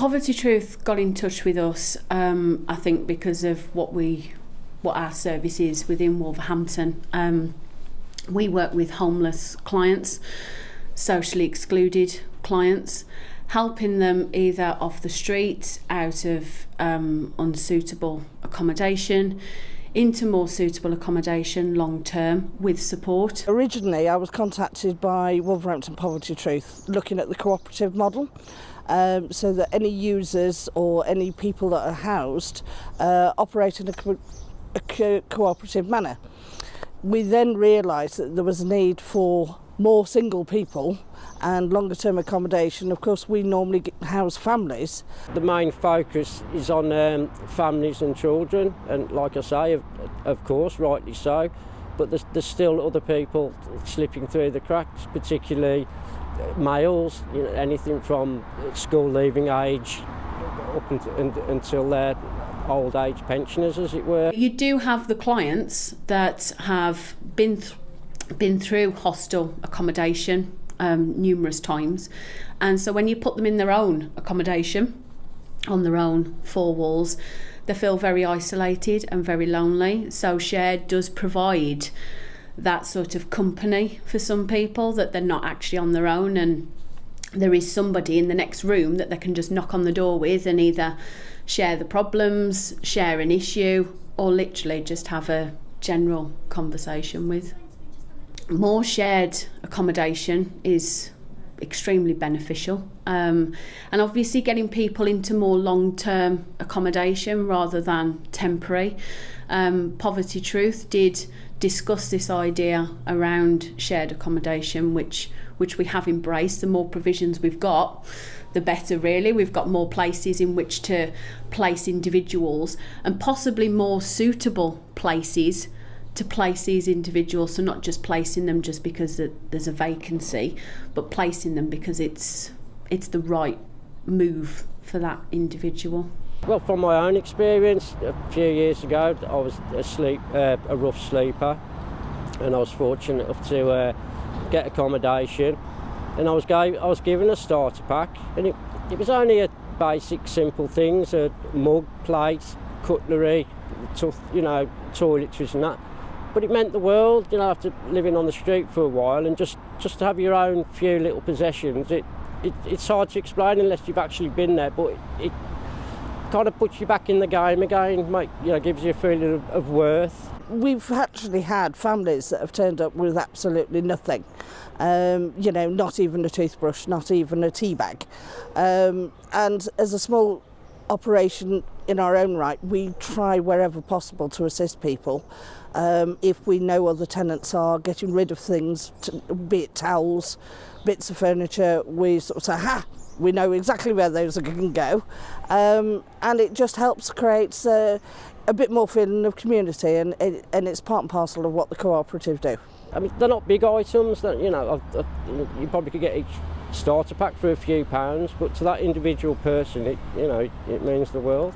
Poverty Truth got in touch with us, I think because of what our service is within Wolverhampton. We work with homeless clients, socially excluded clients, helping them either off the street, out of unsuitable accommodation, into more suitable accommodation long term with support. Originally I was contacted by Wolverhampton Poverty Truth looking at the cooperative model, so that any users or any people that are housed operate in a cooperative manner. We then realised that there was a need for more single people and longer term accommodation. Of course, we normally house families. The main focus is on families and children, and like I say, of course, rightly so, but there's still other people slipping through the cracks, particularly males, anything from school leaving age up until their old age pensioners, as it were. You do have the clients that have been through hostel accommodation numerous times, and so when you put them in their own accommodation on their own four walls, they feel very isolated and very lonely. So shared does provide that sort of company for some people, that they're not actually on their own, and there is somebody in the next room that they can just knock on the door with and either share the problems, share an issue, or literally just have a general conversation with. More shared accommodation is extremely beneficial, and obviously getting people into more long-term accommodation rather than temporary. Poverty Truth did discuss this idea around shared accommodation, which we have embraced. The more provisions we've got, the better really. We've got more places in which to place individuals, and possibly more suitable places to place these individuals, so not just placing them just because there's a vacancy, but placing them because it's the right move for that individual. Well, from my own experience, a few years ago, I was a rough sleeper, and I was fortunate enough to get accommodation, and I was given a starter pack, and it was only a basic, simple things: a mug, plates, cutlery, toiletries and that. But it meant the world, after living on the street for a while, and just to have your own few little possessions. It's hard to explain unless you've actually been there, but it kind of puts you back in the game again, gives you a feeling of worth. We've actually had families that have turned up with absolutely nothing, not even a toothbrush, not even a tea bag. And as a small operation in our own right, we try wherever possible to assist people. If we know other tenants are getting rid of things, be it towels, bits of furniture, we sort of say, we know exactly where those can go. And it just helps create a bit more feeling of community, and it's part and parcel of what the cooperative do. I mean, they're not big items that, you probably could get each starter pack for a few pounds, but to that individual person, it means the world.